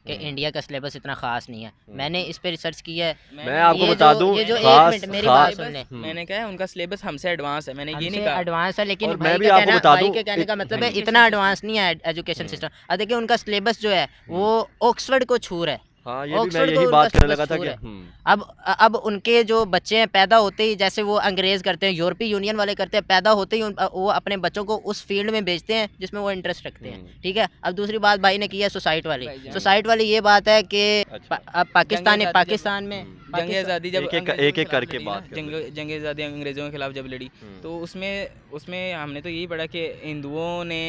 कि इंडिया का सिलेबस इतना ख़ास नहीं है। मैंने इस पे रिसर्च की है। मैं आपको ये बता जो दूं ये जो एक खास मिनट मेरी बात खास सुन ले। मैंने कहा है उनका सिलेबस हमसे एडवांस है, मैंने ये नहीं हमसे कहा। एडवांस है, लेकिन और भाई मैं भी का आपको कहना बता भाई दूं के कहने का मतलब है education इतना system। एडवांस नहीं है एजुकेशन सिस्टम। अब देखिए उनका सिलेबस जो है वो ऑक्सफोर्ड को छू रहा है। हाँ, ये भी मैं ऑक्सफोर्ड को यही उनका बात करने सिलेबस लगा था छू कि रहा है। अब उनके जो बच्चे हैं पैदा होते ही, जैसे वो अंग्रेज़ करते हैं, यूरोपीय यूनियन वाले करते हैं, पैदा होते ही वो अपने बच्चों को उस फील्ड में भेजते हैं जिसमें वो इंटरेस्ट रखते हैं। ठीक है, अब दूसरी बात भाई ने की है सुसाइट वाली। सुसाइट वाली ये बात है कि अच्छा। अब पाकिस्तान में जंग आज़ादी जब एक-एक अंग्रेज़ों एक-एक के खिलाफ करके लड़ी ना, बात कर लेते हैं। जंग आज़ादी अंग्रेज़ों के खिलाफ जब लड़ी, तो उसमें हमने तो यही पढ़ा कि हिंदुओं ने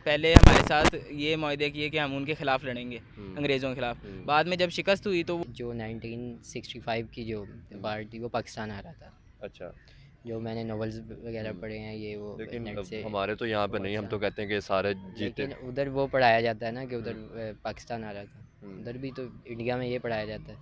पहले हमारे साथ ये मुआहदे किए कि हम उनके खिलाफ लड़ेंगे, अंग्रेज़ों के खिलाफ। बाद में जब शिकस्त हुई तो जो 1965 की जो वार थी वो पाकिस्तान आ रहा था। अच्छा, जो मैंने नॉवेल्स वगैरह पढ़े हैं ये वो लेकिन नेट से। हमारे तो यहाँ पे नहीं, हम तो कहते हैं कि सारे जीते। लेकिन उधर वो पढ़ाया जाता है ना कि उधर पाकिस्तान आ रहा था, उधर भी तो इंडिया में ये पढ़ाया जाता है।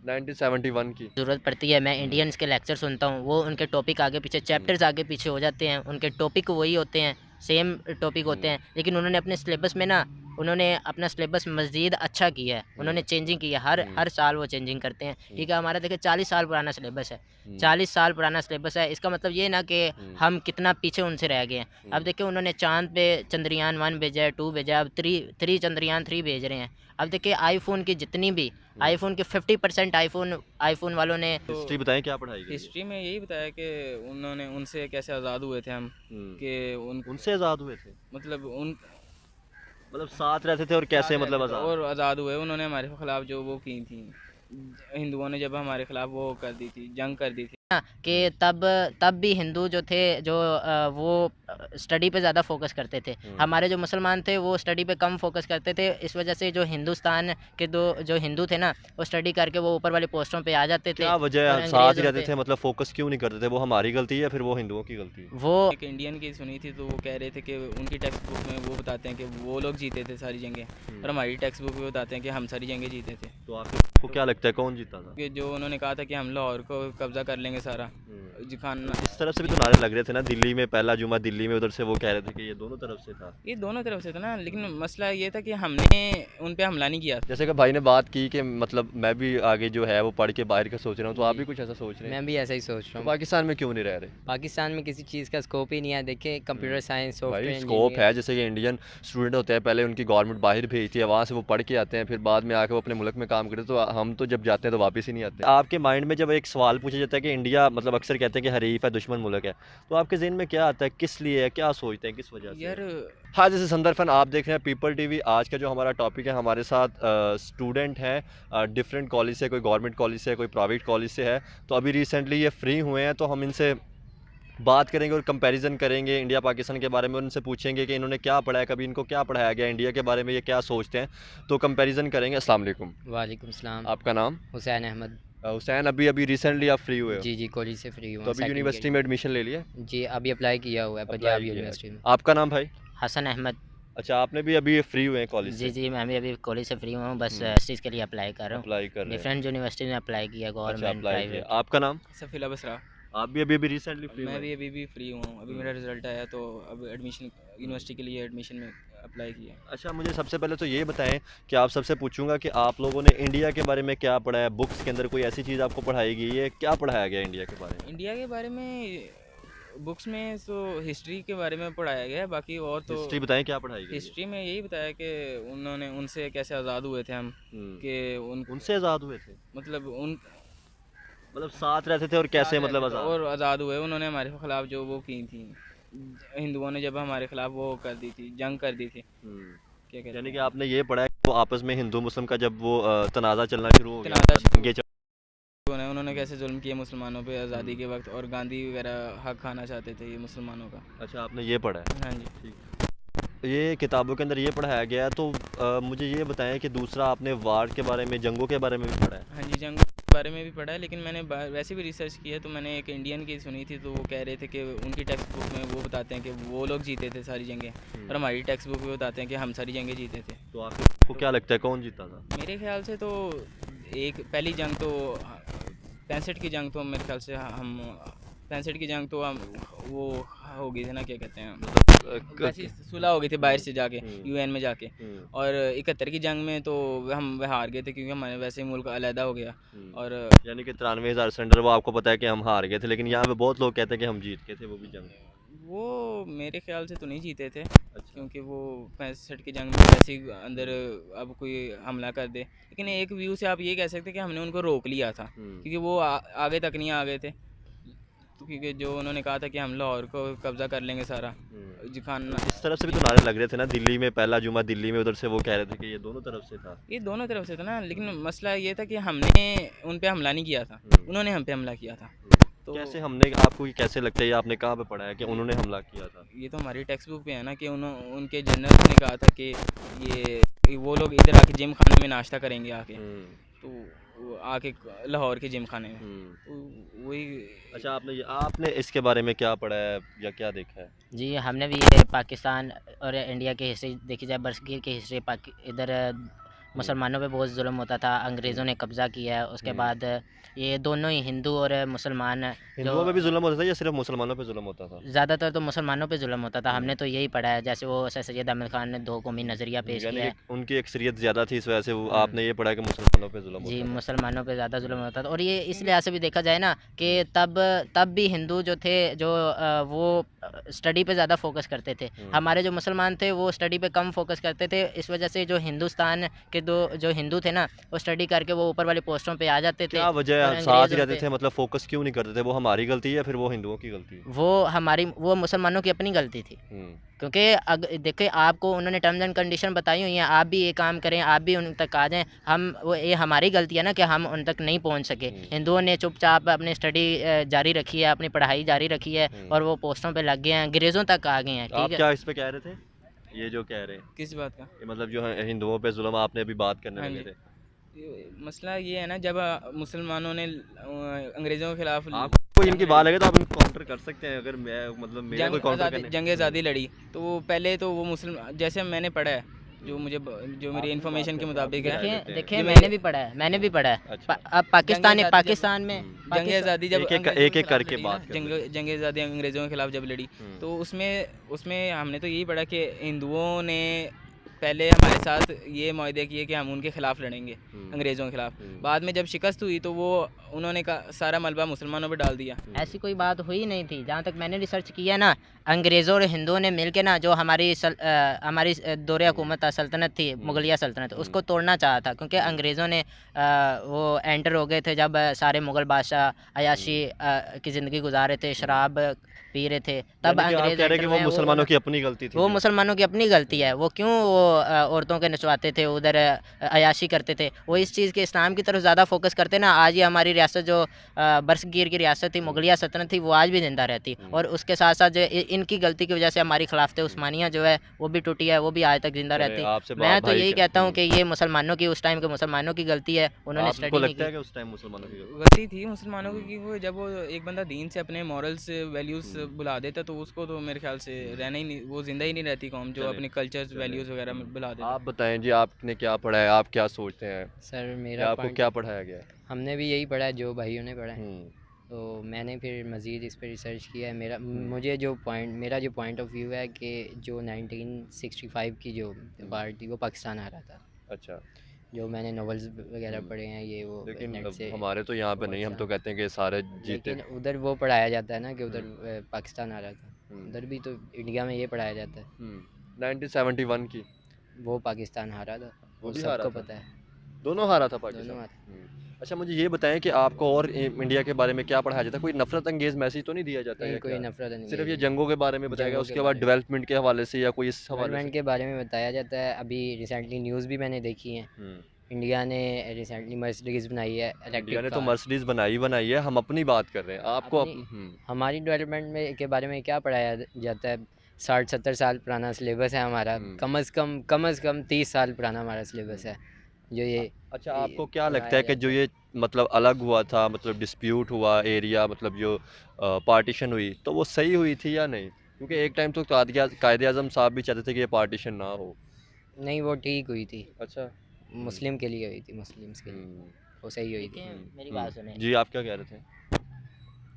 1971 की। ज़रूरत पड़ती है। मैं इंडियंस के लेक्चर सुनता हूँ, वो उनके टॉपिक आगे पीछे चैप्टर्स आगे पीछे हो जाते हैं, उनके टॉपिक वही होते हैं, सेम टॉपिक होते हैं, लेकिन उन्होंने अपने सिलेबस में ना उन्होंने अपना सिलेबस मज़ीद अच्छा किया है। उन्होंने चेंजिंग की है, हर साल वो चेंजिंग करते हैं। ठीक है, हमारा देखिए 40 साल पुराना सिलेबस है, 40 साल पुराना सिलेबस है। इसका मतलब ये ना कि हम कितना पीछे उनसे रह गए हैं। अब देखिए उन्होंने चाँद पे चंद्रयान 1 भेजा है, 2 भेजा है, अब 3 चंद्रयान 3 भेज रहे हैं। अब देखिए आईफ़ोन की जितनी भी आईफ़ोन के 50% आईफ़ोन वालों ने हिस्ट्री बताएं क्या पढ़ाई गई है? हिस्ट्री में यही बताया कि उन्होंने उनसे कैसे आज़ाद हुए थे हम, कि उनसे आज़ाद हुए थे, मतलब उन मतलब साथ रहते थे और कैसे मतलब आज़ाद? और आज़ाद हुए। उन्होंने हमारे खिलाफ जो वो की थी, हिंदुओं ने जब हमारे खिलाफ वो कर दी थी, जंग कर दी थी कि तब भी हिंदू जो थे जो वो स्टडी पे ज़्यादा फोकस करते थे। हमारे जो मुसलमान थे वो स्टडी पे कम फोकस करते थे। इस वजह से जो हिंदुस्तान के जो हिंदू थे ना, वो स्टडी करके वो ऊपर वाली पोस्टों पे आ जाते थे। क्या वजह और है साथ ही अंग्रेज़ों रहते पे थे, मतलब फोकस क्यों नहीं करते थे? वो हमारी गलती है या फिर वो हिंदुओं की गलती है? वो एक इंडियन की सुनी थी, तो वो कह रहे थे कि उनकी टेक्स्ट बुक में वो बताते हैं कि वो लोग जीते थे सारी जंगें, और हमारी टेक्स्ट बुक में बताते हैं कि हम सारी जंगें जीते थे। तो आपको क्या लगता है कौन जीता था? कि जो उन्होंने कहा था कि हम लाहौर को कब्जा कर लेंगे सारा, खान इस तरफ से भी तो नारे लग रहे थे ना, दिल्ली में पहला जुमा दिल्ली में, उधर से वो कह रहे थे कि ये दोनों तरफ से था। ये दोनों तरफ से था ना, लेकिन मसला ये था कि हमने उन पे हमला नहीं किया। जैसे कि भाई ने बात की कि मतलब मैं भी आगे जो है वो पढ़ के बाहर का सोच रहा हूँ, तो आप भी कुछ ऐसा सोच रहे हैं? मैं भी ऐसा ही सोच रहा तो हूँ। पाकिस्तान में क्यों नहीं रह रहे? पाकिस्तान में किसी चीज़ का स्कोप ही नहीं है। देखिए कंप्यूटर साइंस, भाई सॉफ्टवेयर स्कोप है, जैसे कि इंडियन स्टूडेंट होते हैं, पहले उनकी गवर्नमेंट बाहर भेजती है, वहाँ से वो पढ़ के आते हैं, फिर बाद में आके वो अपने मुल्क में काम करते हैं। तो हम तो जब जाते हैं तो वापस ही नहीं आते। आपके माइंड में जब एक सवाल पूछा जाता है कि इंडिया मतलब अक्सर कहते हैं कि हरीफ है, दुश्मन मुल्क है, तो आपके ज़हन में क्या आता है, किस लिए है, क्या सोचते हैं, किस वजह से? यार हाँ, जैसे संदर्भन आप देख रहे हैं पीपल टीवी। आज का जो हमारा टॉपिक है, हमारे साथ स्टूडेंट हैं डिफरेंट कॉलेज से, कोई गवर्नमेंट कॉलेज से, कोई प्राइवेट कॉलेज से है। तो अभी रिसेंटली ये फ्री हुए हैं, तो हम इनसे बात करेंगे और कंपैरिजन करेंगे इंडिया पाकिस्तान के बारे में। उनसे पूछेंगे कि इन्होंने क्या पढ़ा है, कभी इनको क्या पढ़ाया गया इंडिया के बारे में, ये क्या सोचते हैं, तो कंपैरिजन करेंगे। अस्सलाम वालेकुम। वालेकुम सलाम। आपका नाम? हुसैन अहमद। हुसैन, अभी रिसेंटली आप फ्री हुए हो? जी कॉलेज से फ्री हुआ तो अभी यूनिवर्सिटी में एडमिशन ले लिया? जी अभी अप्लाई किया हुआ है पंजाब यूनिवर्सिटी में। आपका नाम भाई? हसन अहमद। अच्छा, आपने भी अभी फ्री हुए हैं कॉलेज से? जी मैं भी अभी कॉलेज से फ्री हुआ हूँ, बस इस चीज़ के लिए अप्लाई कर रहा हूँ। अप्लाई कर रहे हैं। डिफरेंट यूनिवर्सिटी में अप्लाई किया, अच्छा, गवर्नमेंट अप्लाई किया। प्राइवेट। आपका नाम? सफ़ीला बसरा। आप भी अभी रिसेंटली फ्री मैं हुए? भी अभी फ्री हुआ हूँ, अभी मेरा रिजल्ट आया, तो अब एडमिशन यूनिवर्सिटी के लिए एडमिशन में अप्लाई किया। अच्छा, मुझे सबसे पहले तो ये बताएं कि आप सबसे पूछूंगा कि आप लोगों ने इंडिया के बारे में क्या पढ़ा है, बुक्स के अंदर कोई ऐसी चीज़ आपको पढ़ाई गई है, क्या पढ़ाया गया इंडिया के बारे में? इंडिया के बारे में बुक्स में तो हिस्ट्री के बारे में पढ़ाया गया है, बाकी और तो हिस्ट्री बताएं क्या पढ़ाई गई है? हिस्ट्री में यही बताया कि उन्होंने उनसे कैसे आज़ाद हुए थे हम, कि उनसे आज़ाद हुए थे, मतलब उन मतलब साथ रहते थे और कैसे मतलब आज़ाद? और आज़ाद हुए। उन्होंने हमारे खिलाफ जो वो की थी, हिंदुओं ने जब हमारे खिलाफ वो कर दी थी, जंग कर दी थी। क्या कहते यानी कि आपने ये पढ़ा है कि वो आपस में हिंदू मुस्लिम का जब वो तनाज़ा चलना शुरू हो गया, तनाज़ा शुरू- दंगे उन्होंने कैसे जुल्म किए मुसलमानों पे आज़ादी के वक्त, और गांधी वगैरह हक खाना चाहते थे ये मुसलमानों का। अच्छा, आपने ये पढ़ा है? हाँ जी। ये किताबों के अंदर ये पढ़ाया गया है, तो मुझे ये बताएं कि दूसरा आपने वार के बारे में, जंगों के बारे में भी पढ़ा है? हाँ जी, जंग के बारे में भी पढ़ा है, लेकिन मैंने वैसे भी रिसर्च की है। तो मैंने एक इंडियन की सुनी थी, तो वो कह रहे थे कि उनकी टेक्स्ट बुक में वो बताते हैं कि वो लोग जीते थे सारी जंगें, और हमारी टेक्स्ट बुक में बताते हैं कि हम सारी जंगें जीते थे। तो आपको क्या लगता है कौन जीता था? मेरे ख्याल से तो एक पहली जंग तो 65 की जंग, तो मेरे ख्याल से हम 65 की जंग तो हम वो हो गई थी ना, क्या कहते हैं, मतलब वैसी सुलह हो गई थी बाहर से जाके, हम्म, यूएन में जाके। हम्म, और 71 की जंग में तो हम हार गए थे, क्योंकि हमारे वैसे ही मुल्क अलहदा हो गया। और यानी कि 93,000 सिलेंडर वो आपको पता है कि हम हार गए थे, लेकिन यहाँ पे बहुत लोग कहते हैं कि हम जीत गए थे वो भी जंग। वो मेरे ख्याल से तो नहीं जीते थे, अच्छा। क्योंकि वो 65 की जंग में वैसे ही अंदर अब कोई हमला कर दे। लेकिन एक व्यू से आप ये कह सकते हैं कि हमने उनको रोक लिया था, क्योंकि वो आगे तक नहीं आ गए थे। तो क्योंकि जो उन्होंने कहा था कि हम लाहौर को कब्ज़ा कर लेंगे सारा, जी खान। इस तरफ से भी तो नारे लग रहे थे ना, दिल्ली में पहला जुमा दिल्ली में, उधर से वो कह रहे थे कि ये दोनों तरफ से था। ये दोनों तरफ से था ना, लेकिन मसला ये था कि हमने उन पे हमला नहीं किया था, उन्होंने हम पे हमला किया था। तो कैसे हमने, आपको ये कैसे लगता है, ये आपने कहाँ पे पढ़ा है कि उन्होंने हमला किया था? ये तो हमारी टेक्स्ट बुक पे है ना, कि उनके जनरल ने कहा था कि ये वो लोग इधर आके जिम खाने में नाश्ता करेंगे आके, तो वो आके लाहौर के जिम खाने में, तो वही। अच्छा, आपने इसके बारे में क्या पढ़ा है या क्या देखा है? जी, हमने भी ये पाकिस्तान और इंडिया की हिस्ट्री देखी जाए, बरसगीर की हिस्ट्री, इधर मुसलमानों पे बहुत जुल्म होता था, अंग्रेज़ों ने कब्ज़ा किया है। उसके बाद ये दोनों ही हिंदू और मुसलमान हिंदुओं पे भी जुल्म होता था या सिर्फ मुसलमानों पे जुल्म होता था? ज़्यादातर तो मुसलमानों पे जुल्म होता था। हमने तो यही पढ़ा है, जैसे वो सर सैयद अहमद ख़ान ने दो कौमी नज़रिया पेश यानी किया है। उनकी अक्सरियत ज़्यादा थी, इस वजह से वो आपने ये पढ़ा है कि मुसलमानों पे जुल्म जी, होता था। मुसलमानों पे ज़्यादा जुल्म होता था। और ये इस लिहाज से भी देखा जाए ना कि तब भी हिंदू जो थे, वो स्टडी पे ज़्यादा फोकस करते थे। हमारे जो मुसलमान थे वो स्टडी पे कम फोकस करते थे। इस वजह से जो हिंदुस्तान के जो हिंदू थे ना, वो स्टडी करके वो ऊपर वाले पोस्टों पे आ जाते थे। क्या वजह और है, साथ ही अंग्रेज़ रहते थे, मतलब फोकस क्यों नहीं करते थे? वो हमारी गलती है या फिर वो हिंदुओं की गलती है? वो मुसलमानों की अपनी गलती थी। क्योंकि देखिए, आपको उन्होंने टर्म्स एंड कंडीशन बताई हुई हैं, आप भी ये काम करें, आप भी उन तक आ जाएं। ये हमारी गलती है ना कि हम उन तक नहीं पहुंच सके। हिंदुओं ने चुपचाप अपनी स्टडी जारी रखी है, अपनी पढ़ाई जारी रखी है, और वो पोस्टों पे लग गए हैं, अंग्रेज़ों तक आ गए हैं। आप ठीक है। क्या इस पे कह रहे थे, ये जो कह रहे हैं, किस बात का? ये मतलब जो है हिंदुओं पे जुल्म आपने अभी बात करने हाँ लगे जी। थे? मसला ये है ना, जब मुसलमानों ने अंग्रेज़ों के खिलाफ आपको इनकी बात लगे तो आप इनको काउंटर कर सकते हैं, अगर मैं मतलब मेरा कोई काउंटर करने। जंग आज़ादी लड़ी, तो वो पहले तो वो मुसलमान, जैसे मैंने पढ़ा है, जो मेरी इन्फॉर्मेशन के मुताबिक है। देखिए, जो मैंने भी पढ़ा है, अच्छा। अब पाकिस्तान में जंग आज़ादी जब एक एक करके बात कर लेते हैं। जंग आज़ादी अंग्रेज़ों के खिलाफ जब लड़ी, तो उसमें हमने तो यही पढ़ा कि हिंदुओं ने पहले हमारे साथ ये मुआहदे किए कि हम उनके खिलाफ लड़ेंगे, अंग्रेज़ों के खिलाफ। बाद में जब शिकस्त हुई तो वो उन्होंने सारा मलबा मुसलमानों पर डाल दिया। ऐसी कोई बात हुई नहीं थी, जहाँ तक मैंने रिसर्च किया ना। अंग्रेज़ों और हिंदुओं ने मिल के ना, जो हमारी दौरे हुकूमत सल्तनत थी, मुगलिया सल्तनत, उसको तोड़ना चाहा था। क्योंकि अंग्रेज़ों ने वो एंटर हो गए थे जब सारे मुग़ल बादशाह अयाशी की ज़िंदगी गुजार रहे थे, शराब पी रहे थे, तब यानी कि आप अंग्रेज़ कह रहे हैं एंटर कि हुए वो हैं। मुसलमानों की अपनी गलती थी वो जो। मुसलमानों की अपनी गलती है। वो क्यों औरतों के नचवाते थे उधर, अयाशी करते थे। वो इस चीज़ के इस्लाम की तरफ ज़्यादा फोकस करते ना, आज ये हमारी रियासत जो बरसगीर की रियासत थी, मुगलिया सल्तनत थी, वो आज भी ज़िंदा रहती। और उसके साथ साथ जो इनकी गलती की वजह से हमारी खिलाफत उस्मानिया जो है वो भी टूटी है, वो भी आज तक ज़िंदा चले, रहती। आपसे मैं तो भाई यही क्या- कहता हूँ कि ये मुसलमानों की, उस टाइम के मुसलमानों की गलती है, उन्होंने आपको स्टडी नहीं लगता है की। कि उस टाइम मुसलमानों की गलती? गलती थी मुसलमानों की, कि वो जब वो एक बंदा दीन से अपने मॉरल्स वैल्यूज़ भुला देता, तो उसको तो मेरे ख्याल से रहना ही नहीं, वो ज़िंदा ही नहीं रहती कौम जो चले, अपने कल्चर्स वैल्यूज़ वगैरह में भुला देता। आप बताएं जी, आपने क्या पढ़ा है, आप क्या सोचते हैं, सर या मेरा आपको पॉइंट, क्या पढ़ाया गया है? हमने भी यही पढ़ा है जो भाइयों ने पढ़ा है। हम्म, तो मैंने फिर मज़ीद इस पर रिसर्च किया है। मेरा जो पॉइंट ऑफ व्यू है कि जो 1965 की जो वार थी, वो पाकिस्तान आ रहा था। अच्छा। जो मैंने नॉवेल्स वगैरह पढ़े हैं, ये वो लेकिन नेट अब से। हमारे तो यहाँ पे नहीं, हम तो कहते हैं कि सारे जीते। लेकिन उधर वो पढ़ाया जाता है ना कि उधर पाकिस्तान आ रहा था। उधर भी तो इंडिया में ये पढ़ाया जाता है। 1971 की वो पाकिस्तान हारा था, वो वो भी हारा सबको था? पता है। दोनों हारा था दोनों पाकिस्तान? हारा। अच्छा, मुझे ये बताएं कि आपको और इंडिया के बारे में क्या पढ़ाया जाता है? कोई नफरत अंगेज मैसेज तो नहीं दिया जाता है नहीं, या कोई क्या? नफरत नहीं सिर्फ है। ये जंगों के बारे में बताया गया, जंगों के उसके बाद बारे में। डेवलपमेंट के हवाले से या कोई इस हवाले डेवलपमेंट से? के बारे में बताया जाता है। अभी रिसेंटली न्यूज़ भी मैंने देखी है। इंडिया ने रिसेंटली मर्सिडीज़ बनाई है, इंडिया इलेक्ट्रिक ने तो कार। मर्सिडीज बनाई है, हम अपनी बात कर रहे हैं, आपको हमारी डेवलपमेंट में के बारे में क्या पढ़ाया जाता है? 60-70 साल पुराना सिलेबस है हमारा। कम से कम 30 साल पुराना हमारा सिलेबस है। जो ये अच्छा, ये आपको क्या लगता पढ़ाया है कि जाता जो ये मतलब अलग हुआ था, मतलब डिस्प्यूट हुआ एरिया, मतलब जो पार्टीशन हुई, तो वो सही हुई थी या नहीं? क्योंकि एक टाइम तो कायदे आज़म साहब भी चाहते थे कि ये पार्टीशन ना हो। नहीं, वो ठीक हुई थी। अच्छा। मुस्लिम के लिए हुई थी, मुस्लिम्स के लिए हम्म, वो सही हुई थी। देखिए, मेरी बात सुने। जी, आप क्या कह रहे थे?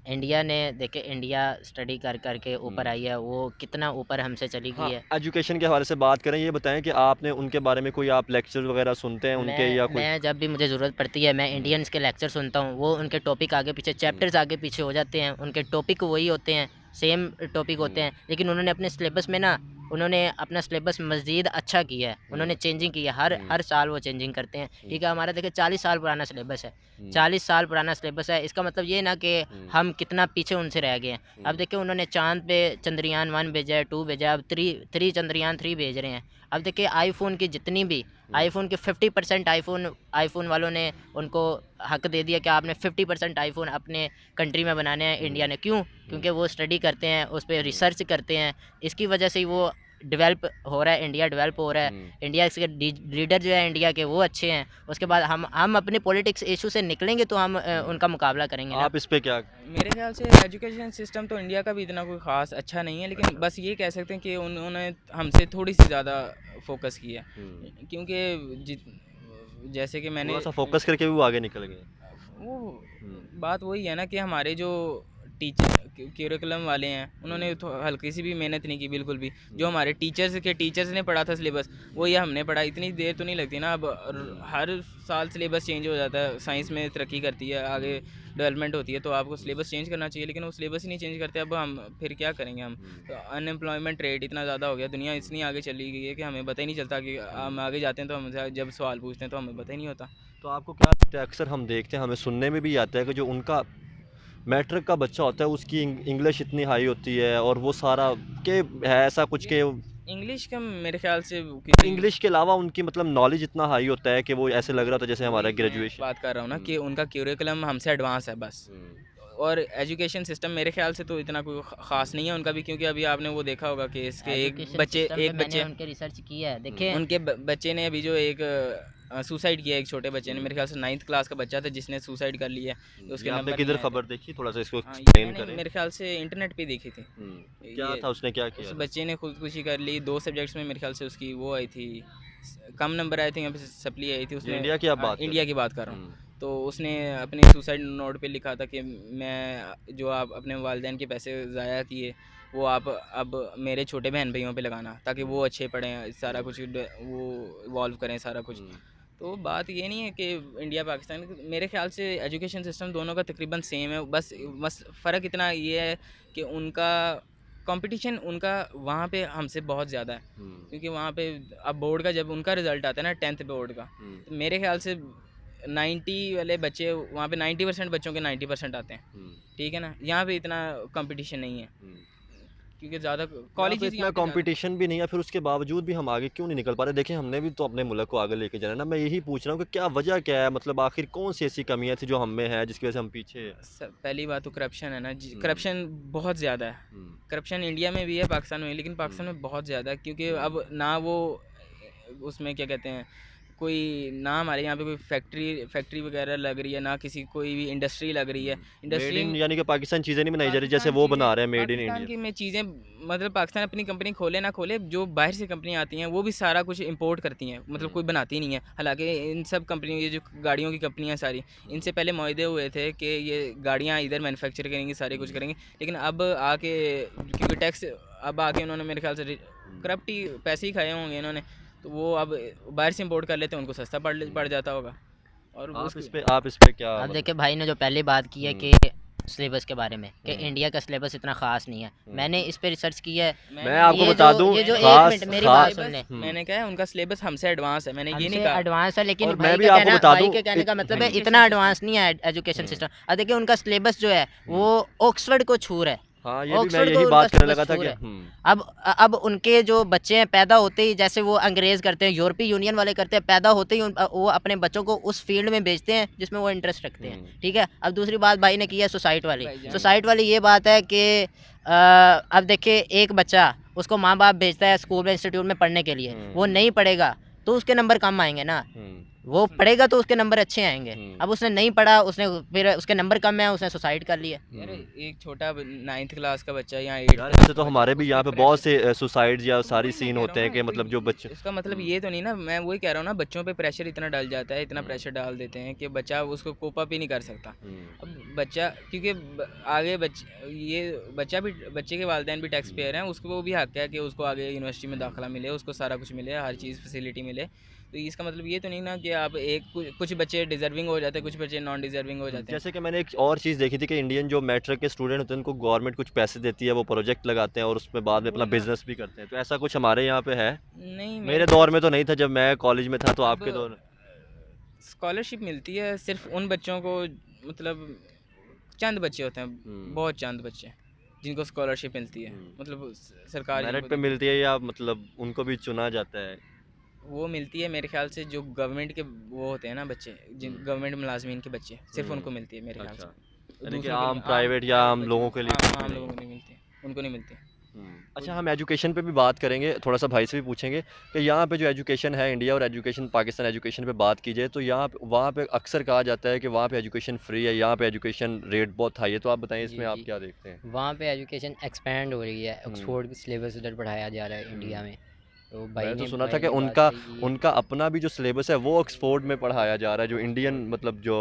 इंडिया ने देखिए, इंडिया स्टडी कर करके ऊपर आई है, वो कितना ऊपर हमसे चली हाँ, गई है। एजुकेशन के हवाले से बात करें, ये बताएं कि आपने उनके बारे में कोई आप लेक्चर वगैरह सुनते हैं उनके, या कोई मैं जब भी मुझे ज़रूरत पड़ती है, मैं हम्म, इंडियंस के लेक्चर सुनता हूँ। वो उनके टॉपिक आगे पीछे, चैप्टर्स आगे पीछे हो जाते हैं, उनके टॉपिक वही होते हैं, सेम टॉपिक होते हैं, लेकिन उन्होंने अपने सिलेबस में ना, उन्होंने अपना सिलेबस मज़ीद अच्छा किया है, उन्होंने चेंजिंग की है, हर साल वो चेंजिंग करते हैं। ठीक है, हमारा देखिए 40 साल पुराना सिलेबस है, 40 साल पुराना सिलेबस है, इसका मतलब ये ना कि हम कितना पीछे उनसे रह गए हैं। अब देखिए, उन्होंने चाँद पे चंद्रयान 1 भेजा है, 2 भेजा है, अब 3 चंद्रयान 3 भेज रहे हैं। अब देखिए, आईफ़ोन की जितनी भी आईफ़ोन के 50% आईफ़ोन वालों ने उनको हक दे दिया कि आपने 50% आईफ़ोन अपने कंट्री में बनाने हैं इंडिया ने। क्यों? क्योंकि वो स्टडी करते हैं, उस पे रिसर्च करते हैं, इसकी वजह से ही वो डेवलप हो रहा है, इंडिया डेवलप हो रहा है। इंडिया के लीडर जो है इंडिया के, वो अच्छे हैं। उसके बाद हम अपने पॉलिटिक्स इशू से निकलेंगे तो हम उनका मुकाबला करेंगे ना। आप इस पे क्या मेरे ख्याल से एजुकेशन सिस्टम तो इंडिया का भी इतना कोई ख़ास अच्छा नहीं है, लेकिन बस ये कह सकते हैं कि उन्होंने हमसे थोड़ी सी ज़्यादा फोकस किया, क्योंकि जैसे कि मैंने थोड़ा सा फोकस करके भी वो आगे निकल गए? वो हम्म, बात वही है ना कि हमारे जो टीचर क्यूरिकुलम वाले हैं, उन्होंने तो हल्की सी भी मेहनत नहीं की बिल्कुल भी। जो हमारे टीचर्स ने पढ़ा था सिलेबस, वो ये हमने पढ़ा। इतनी देर तो नहीं लगती ना। अब हर साल सिलेबस चेंज हो जाता है, साइंस में तरक्की करती है, आगे डेवलपमेंट होती है, तो आपको सिलेबस चेंज करना चाहिए, लेकिन वो सिलेबस ही नहीं चेंज करते। अब हम फिर क्या करेंगे हम? तो अनएम्प्लॉयमेंट रेट इतना ज़्यादा हो गया, दुनिया इतनी आगे चली गई है कि हमें पता ही नहीं चलता कि हम आगे जाते हैं तो हमसे जब सवाल पूछते हैं तो हमें पता ही नहीं होता। तो आपको क्या लगता है, अक्सर हम देखते हैं, हमें सुनने में भी आता है कि जो उनका मैट्रिक का बच्चा होता है उसकी इंग्लिश इतनी हाई होती है, और वो सारा के है ऐसा कुछ के इंग्लिश का मेरे ख्याल से किसी इंग्लिश के अलावा उनकी मतलब नॉलेज इतना हाई होता है कि वो ऐसे लग रहा होता है जैसे हमारा वही मैं ग्रेजुएशन। बात कर रहा हूँ ना कि उनका क्यूरिकुलम हमसे एडवांस है बस। और एजुकेशन सिस्टम मेरे ख्याल से तो इतना कोई ख़ास नहीं है उनका भी, क्योंकि अभी आपने वो देखा होगा कि इसके एजुकेशन सिस्टम पे एक मैंने बच्चे उनके रिसर्च की है। देखिए, उनके बच्चे ने अभी जो एक सुसाइड किया, एक छोटे बच्चे ने, मेरे ख्याल से 9th क्लास का बच्चा था जिसने सुसाइड कर लिया। तो उसके ये आपने नंबर किधर नहीं आए थे। खबर देखी, थोड़ा सा इसको हाँ, ये एक्सप्लेन मैंने करें? मेरे ख्याल से इंटरनेट पे देखी थी। क्या ये था, उसने क्या उस किया था? बच्चे ने खुदकुशी कर ली। 2 सब्जेक्ट्स में मेरे ख्याल से उसकी वो आई थी, कम नंबर आए थे, यहाँ पे सप्ली आई थी ये उसने। इंडिया की आप बात कर इंडिया रहे की बात कर रहा हैं? हूँ। तो उसने अपने सुसाइड नोट पे लिखा था कि मैं जो आप अपने वालिदैन के पैसे ज़ाया किए, वो आप अब मेरे छोटे बहन भाइयों पे लगाना, ताकि वो अच्छे पढ़ें, सारा कुछ वो इवॉल्व करें सारा कुछ। तो बात ये नहीं है कि इंडिया पाकिस्तान, मेरे ख्याल से एजुकेशन सिस्टम दोनों का तकरीबन सेम है। बस फ़र्क इतना ये है कि उनका कंपटीशन उनका वहाँ पे हमसे बहुत ज़्यादा है, क्योंकि वहाँ पे अब बोर्ड का जब उनका रिज़ल्ट आता है ना 10th बोर्ड का, तो मेरे ख्याल से 90 वाले बच्चे वहाँ पे 90% बच्चों के 90% आते हैं। ठीक है ना, यहाँ पे इतना कंपटीशन नहीं है, क्योंकि ज़्यादा यहाँ पे कॉलेजेस इतना कंपटीशन भी नहीं है, फिर उसके बावजूद भी हम आगे क्यों नहीं निकल पा रहे? देखिए, हमने भी तो अपने मुल्क को आगे लेके जाना है ना। मैं यही पूछ रहा हूँ कि क्या वजह क्या है, मतलब आखिर कौन सी ऐसी कमियां थी जो हम में है जिसकी वजह से हम पीछे हैं? पहली बात तो करप्शन है ना। करप्शन बहुत ज़्यादा है। करप्शन इंडिया में भी है, पाकिस्तान में भी, लेकिन पाकिस्तान में बहुत ज़्यादा है, क्योंकि अब ना वो उसमें क्या कहते हैं, कोई ना हमारे यहाँ पे कोई फैक्ट्री वगैरह लग रही है, ना किसी कोई भी इंडस्ट्री लग रही है। मेड इंडस्ट्री इन यानी कि पाकिस्तान चीज़ें नहीं बनाई जा रही जैसे वो बना रहे हैं मेड इन पाकिस्तान की इंडिया। में चीज़ें, मतलब पाकिस्तान अपनी कंपनी खोले ना खोले, जो बाहर से कंपनी आती हैं वो भी सारा कुछ इंपोर्ट करती हैं, मतलब कोई बनाती नहीं है। हालांकि इन सब कंपनियों, ये जो गाड़ियों की कंपनियां सारी, इनसे पहले मुआहदे हुए थे कि ये गाड़ियां इधर मैन्युफैक्चर करेंगी, सारे कुछ करेंगे, लेकिन अब आके क्योंकि टैक्स, अब आके उन्होंने मेरे ख्याल से करप्ट ही पैसे ही खाए होंगे इन्होंने, तो वो अब बाहर से इंपोर्ट कर लेते हैं, उनको सस्ता पड़ जाता होगा। और आप इस पे क्या अब मतलब? देखिए, भाई ने जो पहली बात की है कि सिलेबस के बारे में कि इंडिया का सिलेबस इतना ख़ास नहीं है, मैंने इस पे रिसर्च की है। मैं आपको ये बता जो दूं, ये जो एक खास मिनट मेरी बात सुन ले। मैंने कहा है उनका सिलेबस हमसे एडवांस है, मैंने ये नहीं हमसे कहा। एडवांस है, लेकिन और भाई मैं भी का आपको कहना बता भाई दूं, के कहने का मतलब है education इतना system- एडवांस नहीं है एजुकेशन सिस्टम। अब देखिए, उनका सिलेबस जो है वो ऑक्सफोर्ड को छू रहा है। हाँ, ये भी मैं ऑक्सफोर्ड को यही उनका बात करने सिलेबस लगा था छू कि रहा है। अब उनके जो बच्चे हैं, पैदा होते ही, जैसे वो अंग्रेज़ करते हैं, यूरोपीय यूनियन वाले करते हैं, पैदा होते ही वो अपने बच्चों को उस फील्ड में भेजते हैं जिसमें वो इंटरेस्ट रखते हैं। ठीक है, अब दूसरी बात भाई ने की है सोसाइटी वाली। सोसाइटी वाली ये बात है कि अब देखिए, एक बच्चा, उसको माँ बाप भेजता है स्कूल में, इंस्टीट्यूट में पढ़ने के लिए, वो नहीं पढ़ेगा तो उसके नंबर कम आएंगे ना। वो पढ़ेगा तो उसके नंबर अच्छे आएंगे। हम्म। अब उसने नहीं पढ़ा, उसने फिर उसके नंबर कम है, उसने सुसाइड कर लिया। यार हम्म। एक छोटा 9th क्लास का बच्चा या 8th यार क्लास ऐसे का तो बच्चा, हमारे भी उस यहाँ पे पे बहुत प्रेशर। से सुसाइड्स या सारी वही मैं सीन कह होते रहा हैं हूँ कि ना, मतलब जो बच्चे उसका मतलब हम्म, ये तो नहीं ना, मैं वही कह रहा हूँ ना, बच्चों पे प्रेशर इतना डल जाता है, इतना हम्म, प्रेशर डाल देते हैं कि बच्चा उसको कोप अप ही नहीं कर सकता। हम्म, अब बच्चा क्योंकि आगे ये बच्चे के वालिदैन भी टैक्स पेयर हैं, उसको वो भी हक है कि उसको आगे यूनिवर्सिटी में दाखिला मिले, उसको सारा कुछ मिले, हर चीज़ फैसिलिटी मिले। तो इसका मतलब ये तो नहीं ना कि आप कुछ बच्चे डिजर्विंग हो जाते हैं, कुछ बच्चे नॉन डिजर्विंग हो जाते हैं। जैसे कि मैंने एक और चीज़ देखी थी कि इंडियन जो मैट्रिक के स्टूडेंट होते हैं उनको गवर्नमेंट कुछ पैसे देती है, वो प्रोजेक्ट लगाते हैं और उसमें बाद में अपना वही ना। बिजनेस भी करते हैं, तो ऐसा कुछ हमारे यहाँ पे है? नहीं मेरे मेरे दौर ख्याल में से तो नहीं था जब मैं कॉलेज में था, तो अब आपके दौर? स्कॉलरशिप मिलती है सिर्फ उन बच्चों को, मतलब चंद बच्चे होते हैं, बहुत चंद बच्चे जिनको स्कॉलरशिप मिलती है, मतलब सरकार मेरिट जिनको पे देती है। मिलती है या मतलब उनको भी चुना जाता है? वो मिलती है मेरे ख्याल से जो गवर्नमेंट के वो होते हैं ना बच्चे, जिन हम्म, गवर्नमेंट मुलाजमीन के बच्चे, सिर्फ हम्म, उनको मिलती है मेरे ख्याल अच्छा, से। यानी कि दूसरों को आम नहीं, आम प्राइवेट या प्राइवेट आम बच्चे, लोगों के लिए मिलती आम नहीं? लोगों को नहीं मिलती, उनको नहीं मिलती। अच्छा, कुछ हम एजुकेशन पे भी बात करेंगे, थोड़ा सा भाई से भी पूछेंगे कि यहाँ पे जो एजुकेशन है इंडिया और एजुकेशन पाकिस्तान, एजुकेशन पे बात की जाए तो यहाँ पे वहाँ पे अक्सर कहा जाता है कि वहाँ पे एजुकेशन फ्री है, यहाँ पे एजुकेशन रेट बहुत हाई है, तो आप बताएं इसमें जी आप जी, क्या देखते हैं? वहाँ पे एजुकेशन एक्सपेंड हो रही है, हम्म, ऑक्सफोर्ड सिलेबस उधर पढ़ाया जा रहा है इंडिया हम्म। में। तो मैंने तो सुना था भाई कि ने बात उनका सही की है। उनका अपना भी जो सिलेबस है वो ऑक्सफोर्ड में पढ़ाया जा रहा है, जो इंडियन मतलब जो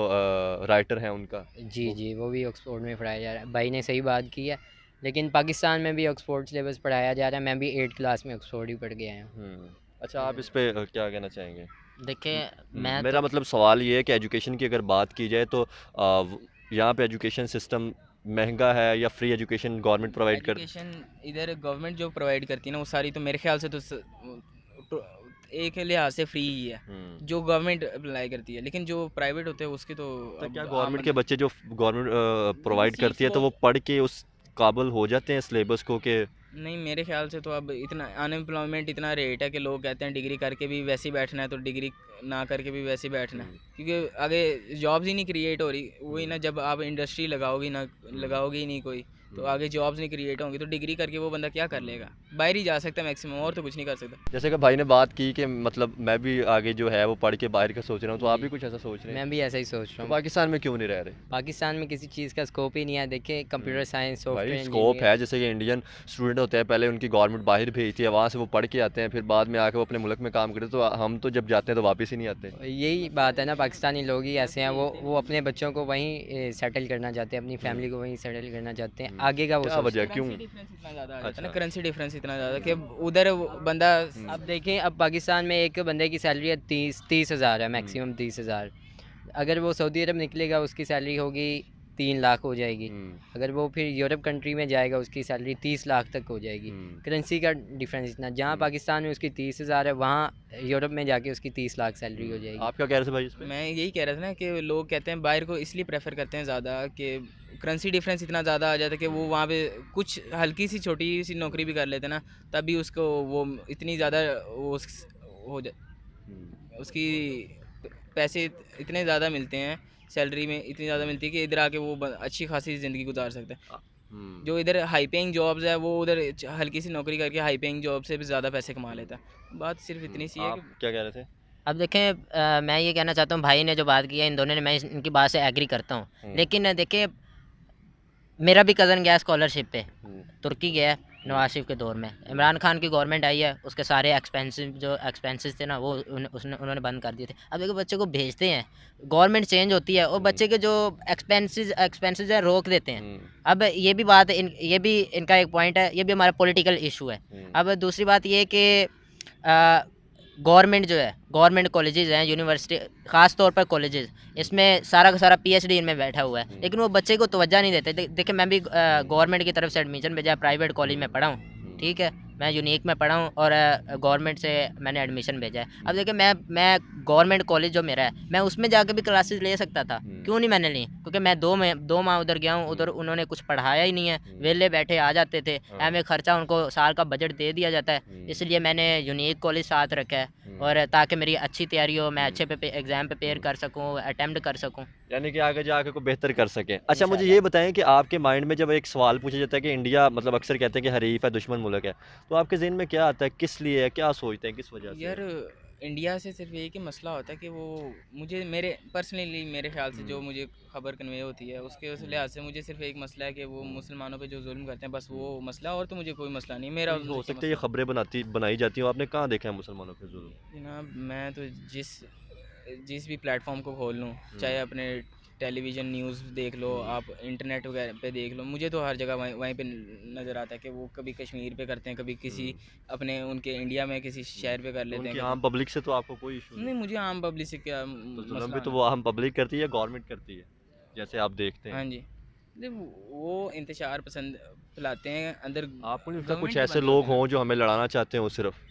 राइटर हैं उनका जी वो। जी, वो भी ऑक्सफोर्ड में पढ़ाया जा रहा है, भाई ने सही बात की है। लेकिन पाकिस्तान में भी ऑक्सफोर्ड सिलेबस पढ़ाया जा रहा है, मैं भी 8 क्लास में ऑक्सफोर्ड ही पढ़ के आया हूँ। अच्छा, आप इस पे क्या कहना चाहेंगे? देखिए मैं मेरा तो मतलब सवाल ये है कि एजुकेशन की अगर बात की जाए तो यहाँ पे एजुकेशन सिस्टम महंगा है या फ्री एजुकेशन गवर्नमेंट प्रोवाइड कर? एजुकेशन इधर गवर्नमेंट जो प्रोवाइड करती है ना, वो सारी तो मेरे ख्याल से तो तो एक लिहाज से फ्री ही है, हम्म। जो गवर्नमेंट अप्लाई करती है। लेकिन जो प्राइवेट होते हैं उसकी तो तो क्या अब आम गवर्नमेंट के बंदा, बच्चे जो गवर्नमेंट नहीं प्रोवाइड सीट्स करती है तो वो, वो पढ़ के उस काबिल हो जाते हैं सिलेबस को कि? नहीं मेरे ख्याल से तो अब इतना अनएम्प्लॉयमेंट इतना रेट है कि लोग कहते हैं डिग्री करके भी वैसे ही बैठना है, तो डिग्री ना करके भी वैसे ही बैठना है, हम्म, क्योंकि आगे जॉब्स ही नहीं क्रिएट हो रही। वही ना, हम्म, जब आप इंडस्ट्री लगाओगी ना, हम्म, लगाओगी ही नहीं कोई, तो हम्म, आगे जॉब्स नहीं क्रिएट होंगी, तो डिग्री करके वो बंदा क्या कर लेगा? बाहर ही जा सकता है मैक्सिमम, और तो कुछ नहीं कर सकता। जैसे कि भाई ने बात की कि मतलब मैं भी आगे जो है वो पढ़ के बाहर का सोच रहा हूँ, तो आप जी, भी कुछ ऐसा सोच रहे हैं? मैं भी ऐसा ही सोच रहा तो हूँ। पाकिस्तान में क्यों नहीं रह रहे? पाकिस्तान में किसी चीज़ का स्कोप ही नहीं है। देखिए कंप्यूटर साइंस, भाई सॉफ्टवेयर स्कोप इंजीनियर। है, जैसे कि इंडियन स्टूडेंट होते हैं पहले उनकी गवर्नमेंट बाहर भेजती है, वहाँ से वो पढ़ के आते हैं, फिर बाद में आके वो अपने मुल्क में काम करते हैं, तो हम तो जब जाते हैं तो वापस ही नहीं आते। यही बात है ना, पाकिस्तानी लोग ही ऐसे हैं, वो अपने बच्चों को वहीं सेटल करना चाहते हैं, अपनी फैमिली को वहीं सेटल करना चाहते हैं, आगे का वो क्या सोचते वजह हैं। क्यों? करेंसी डिफरेंस इतना ज़्यादा आ जाता है ना, अच्छा। करेंसी डिफरेंस इतना ज़्यादा कि उधर बंदा अब देखें, अब पाकिस्तान में एक बंदे की सैलरी है 30 हज़ार है, मैक्सिमम 30 हज़ार। अगर वो सऊदी अरब निकलेगा उसकी सैलरी होगी 3 लाख हो जाएगी। अगर वो फिर यूरोप कंट्री में जाएगा उसकी सैलरी 30 लाख तक हो जाएगी। करेंसी का डिफरेंस इतना, जहाँ पाकिस्तान में उसकी 30 हज़ार है, वहाँ यूरोप में जाके उसकी 30 लाख सैलरी हो जाएगी। आप क्या कह रहे थे भाई इस पे? मैं यही कह रहा था ना कि लोग कहते हैं बाहर को इसलिए प्रेफर करते हैं ज़्यादा कि करेंसी डिफरेंस इतना ज़्यादा आ जाता है कि वो वहाँ पे कुछ हल्की सी छोटी सी नौकरी भी कर लेते हैं ना, तभी उसको वो इतनी ज़्यादा वो हो जा उसकी पैसे इतने ज़्यादा मिलते हैं, सैलरी में इतनी ज़्यादा मिलती है कि इधर आके वो अच्छी खासी ज़िंदगी गुजार सकता है। जो इधर हाई पेइंग जॉब्स है वो उधर हल्की सी नौकरी करके हाई पेइंग जॉब से भी ज़्यादा पैसे कमा लेता है। बात सिर्फ इतनी सी है आप कि क्या कह रहे थे? अब देखें मैं ये कहना चाहता हूँ, भाई ने जो बात की है इन दोनों ने, मैं इनकी बात से एग्री करता हूँ। लेकिन देखिए मेरा भी कज़न गया स्कॉलरशिप पे, तुर्की गया नवाज शरीफ के दौर में। इमरान खान की गवर्नमेंट आई है, उसके सारे एक्सपेंसेस थे ना वो उन्होंने बंद कर दिए थे। अब देखो बच्चे को भेजते हैं, गवर्नमेंट चेंज होती है और बच्चे के जो एक्सपेंसेस हैं रोक देते हैं। अब ये भी बात ये भी इनका एक पॉइंट है, ये भी हमारा पॉलिटिकल इशू है। अब दूसरी बात ये कि गवर्नमेंट जो है, गवर्नमेंट कॉलेजेस हैं, यूनिवर्सिटी ख़ास तौर पर कॉलेजेस, इसमें सारा का सारा पीएचडी इनमें बैठा हुआ है, लेकिन वो बच्चे को तवज्जो नहीं देते। देखिए मैं भी गवर्नमेंट की तरफ से एडमिशन भेजा, प्राइवेट कॉलेज में पढ़ा हूँ, ठीक है, मैं यूनिक में पढ़ा हूँ और गवर्नमेंट से मैंने एडमिशन भेजा है। अब देखिए मैं गवर्नमेंट कॉलेज जो मेरा है, मैं उसमें जाके भी क्लासेस ले सकता था, क्यों नहीं मैंने ली? क्योंकि मैं 2 माह उधर गया हूँ, उधर उन्होंने कुछ पढ़ाया ही नहीं है, वेले बैठे आ जाते थे, हमें खर्चा उनको साल का बजट दे दिया जाता है, इसलिए मैंने यूनिक कॉलेज साथ रखा है, और ताकि मेरी अच्छी तैयारी हो, मैं अच्छे एग्ज़ाम प्रिपेयर कर सकूँ, अटेम्प्ट कर सकूँ। यानी कि आगे जाके को बेहतर कर सकें। अच्छा, मुझे ये बताएं कि आपके माइंड में जब एक सवाल पूछा जाता है कि इंडिया मतलब अक्सर कहते हैं कि हरीफ है, दुश्मन मुल्क है, तो आपके ज़हन में क्या आता है, किस लिए है, क्या सोचते हैं, किस वजह से? यार इंडिया से सिर्फ यही कि मसला होता है कि वो मुझे मेरे पर्सनली मेरे ख्याल से जो मुझे खबर कन्वे होती है उसके उस लिहाज से मुझे सिर्फ एक मसला है कि वो मुसलमानों पे जो जुल्म करते हैं बस वो मसला, और तो मुझे कोई मसला नहीं मेरा कोई हो उनसे सकता है ये खबरें बनाई जाती हैं, आपने कहाँ देखा है मुसलमानों पे जुल्म? जनाब मैं तो जिस जिस भी प्लेटफॉर्म को खोल लूँ, चाहे अपने टेलीविज़न न्यूज़ देख लो, आप इंटरनेट वगैरह पे देख लो, मुझे तो हर जगह वहीं वहीं पे नज़र आता है कि वो कभी कश्मीर पे करते हैं, कभी किसी अपने उनके इंडिया में किसी शहर पे कर लेते उनकी हैं आम पब्लिक से तो आपको कोई इशू नहीं, नहीं? मुझे आम पब्लिक से क्या तो जुल्म मसला भी तो है। वो आम पब्लिक करती है या गवर्नमेंट करती है, जैसे आप देखते हाँ हैं? जी, वो इंतशार पसंद फैलाते हैं अंदर, आपको नहीं लगता कुछ गवर्नमेंट के ऐसे बंदे लोग होते हैं हों जो हमें लड़ाना चाहते हो सिर्फ?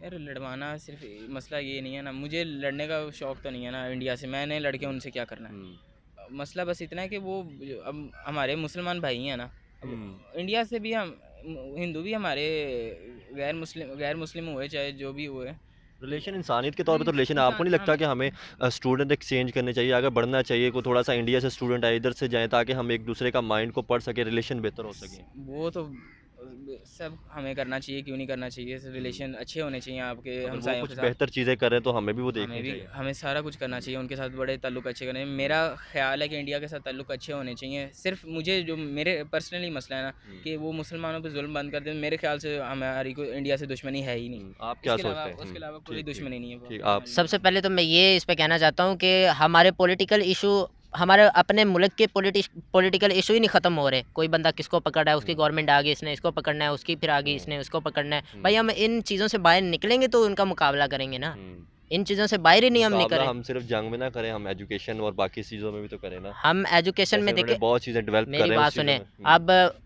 यार लड़वाना सिर्फ मसला ये नहीं है ना, मुझे लड़ने का शौक़ तो नहीं है ना इंडिया से, मैंने लड़के उनसे क्या करना है। मसला बस इतना है कि वो अब हमारे मुसलमान भाई हैं ना, अब इंडिया से भी हम हिंदू भी हमारे गैर मुस्लिम हुए चाहे जो भी हुए, रिलेशन इंसानियत के तौर पे तो रिलेशन, इंसान आपको नहीं लगता कि हमें स्टूडेंट एक्सचेंज करने चाहिए, आगे बढ़ना चाहिए, को थोड़ा सा इंडिया से स्टूडेंट आए इधर से जाएं ताकि हम एक दूसरे का माइंड को पढ़ सके, रिलेशन बेहतर हो सके? वो तो सब हमें करना चाहिए, क्यों नहीं करना चाहिए, रिलेशन अच्छे होने चाहिए आपके अगर वो हमसायों कुछ के साथ। बेहतर चीज़ें कर रहे हैं तो हमें भी वो देखनी हमें भी चाहिए। हमें सारा कुछ करना चाहिए उनके साथ, बड़े ताल्लुक अच्छे करने, मेरा ख्याल है कि इंडिया के साथ ताल्लुक अच्छे होने चाहिए। सिर्फ मुझे जो मेरे पर्सनली मसला है ना कि वो मुसलमानों पे जुल्म बंद कर दें, मेरे ख्याल से हमारी कोई इंडिया से दुश्मनी है ही नहीं। आप क्या इसके अलावा सोचते हैं? उसके अलावा कोई ठीक, ठीक, दुश्मनी नहीं है वो ठीक, आप हमारी। सबसे पहले तो मैं ये इस पे कहना चाहता हूँ कि हमारे पॉलिटिकल इशू, हमारे अपने मुल्क के पॉलिटिकल इशू ही नहीं ख़त्म हो रहे। कोई बंदा किसको पकड़ रहा है, उसकी गवर्नमेंट आ गई, इसने इसको पकड़ना है, उसकी फिर आ गई, इसने उसको पकड़ना है। भाई हम इन चीज़ों से बाहर निकलेंगे तो उनका मुकाबला करेंगे ना, इन चीज़ों से बाहर ही नहीं हम मुकाबला निकले। हम सिर्फ जंग में ना करें, हम एजुकेशन और बाकी चीज़ों में भी तो करें ना। हम एजुकेशन जैसे में उन्होंने देखें, बहुत चीज़ें डेवलप कर मेरी रहे हैं बात उस चीज़ों सुने, में। अब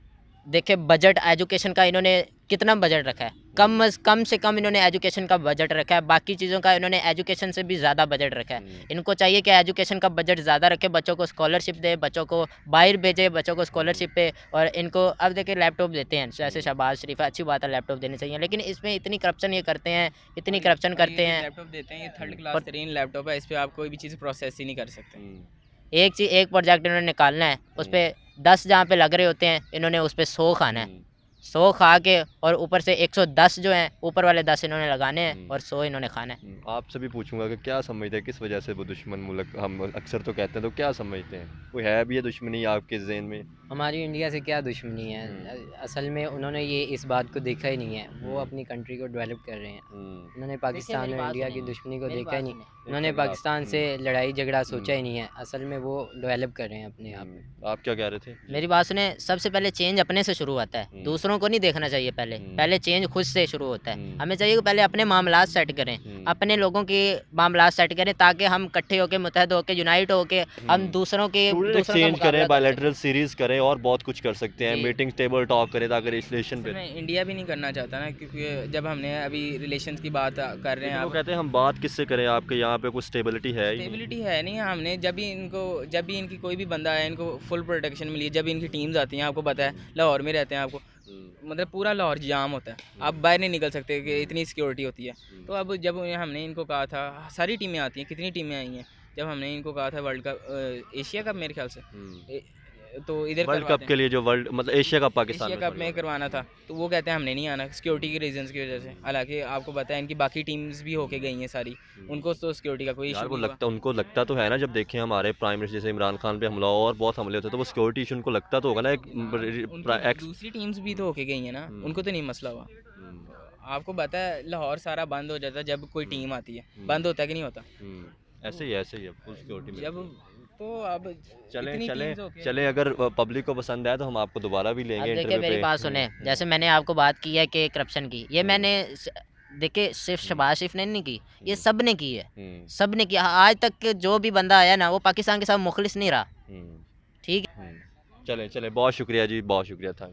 देखिए बजट एजुकेशन का इन्होंने कितना बजट रखा है, कम से कम इन्होंने एजुकेशन का बजट रखा है, बाकी चीज़ों का इन्होंने एजुकेशन से भी ज़्यादा बजट रखा है। इनको चाहिए कि एजुकेशन का बजट ज़्यादा रखे, बच्चों को स्कॉलरशिप दे, बच्चों को बाहर भेजे, बच्चों को स्कॉलरशिप पे, और इनको अब देखिए लैपटॉप देते हैं, जैसे शहबाज शरीफ है, अच्छी बात है लैपटॉप देने चाहिए, लेकिन इसमें इतनी करप्शन ये करते हैं, इतनी करप्शन करते हैं। लैपटॉप देते हैं, ये थर्ड क्लास तरीन लैपटॉप है, इस पर आप कोई भी चीज़ प्रोसेस ही नहीं कर सकते। एक प्रोजेक्ट इन्होंने निकालना है, उस पर 10 जहाँ पे लग रहे होते हैं, इन्होंने उस पर 100 खाना है, 100 खा के, और ऊपर से 110 जो हैं, ऊपर वाले 10 इन्होंने लगाने हैं और 100 इन्होंने खाना है। आपसे भी पूछूंगा कि क्या समझते हैं किस वजह से वो दुश्मन मुल्क, हम अक्सर तो कहते हैं, तो क्या समझते हैं, कोई है भी ये दुश्मनी आपके ज़हन में? हमारी इंडिया से क्या दुश्मनी है? असल में उन्होंने ये इस बात को देखा ही नहीं है, वो अपनी कंट्री को डेवलप कर रहे हैं। उन्होंने पाकिस्तान और इंडिया की दुश्मनी को देखा ही नहीं, उन्होंने पाकिस्तान से लड़ाई झगड़ा सोचा ही नहीं है, असल में वो डेवलप कर रहे हैं अपने आप में। आप क्या कह रहे थे? मेरी बात सुने, सबसे पहले चेंज अपने से शुरू होता है, दूसरों को नहीं देखना चाहिए। पहले चेंज खुद से शुरू होता है। हमें चाहिए कि पहले अपने मामलात सेट करें, अपने लोगों के मामलात सेट करें, ताकि हम इकट्ठे होकर, मुतहद होकर, यूनाइट होकर हम दूसरों का एक्सचेंज करें, मुकाबला कर बायलैटरल सीरीज करें और बहुत कुछ कर सकते हैं, जी। मीटिंग टेबल टॉक करें ताकि रिलेशन पे। मैं इंडिया भी नहीं करना चाहता ना, क्योंकि जब हमने अभी रिलेशंस की बात कर रहे हैं, वो कहते हैं हम बात किससे करें, आपके यहाँ पे कुछ स्टेबिलिटी है ही नहीं। स्टेबिलिटी है नहीं। हमने जब भी इनकी कोई भी बंदा है, इनको फुल प्रोटेक्शन मिली है। जब इनकी टीम्स आती हैं, आपको पता है लाहौर में रहते हैं, आपको मतलब पूरा लाहौर जाम होता है, आप बाहर नहीं निकल सकते कि इतनी सिक्योरिटी होती है। तो अब जब हमने इनको कहा था, सारी टीमें आती हैं, कितनी टीमें आई हैं, जब हमने इनको कहा था वर्ल्ड कप, एशिया कप मेरे ख्याल से, तो इधर वर्ल्ड कप के लिए जो वर्ल्ड मतलब Asia cup Pakistan Asia cup में करवाना था, तो वो कहते हैं हमने नहीं आना सिक्योरिटी के रीजंस की वजह से। हालांकि आपको पता है इनकी बाकी टीम्स भी होके गई हैं सारी, उनको तो सिक्योरिटी का कोई इशू नहीं हुआ। उनको लगता तो है ना, जब देखें हमारे प्राइम मिनिस्टर जैसे इमरान खान पे हमला और बहुत हमले होते हैं, तो वो सिक्योरिटी इशू उनको लगता तो होगा ना। एक दूसरी टीम्स भी तो होके गई हैं ना, उनको तो नहीं मसला हुआ। आपको पता है लाहौर सारा बंद हो जाता है जब कोई टीम आती है, बंद होता है कि नहीं होता? ऐसे ही है फुल सिक्योरिटी जब तो अब चले अगर पब्लिक को पसंद आया तो हम आपको दोबारा भी अब लेंगे देखिए इंटरव्यू मेरी पे। बात सुने, जैसे मैंने आपको बात की है कि करप्शन की, ये मैंने देखिए सिर्फ शहबाज शरीफ ने नहीं की, ये सब ने की है, सब ने किया। आज तक के जो भी बंदा आया ना, वो पाकिस्तान के साथ मुखलिस नहीं रहा। ठीक है। चले बहुत शुक्रिया जी, बहुत शुक्रिया था।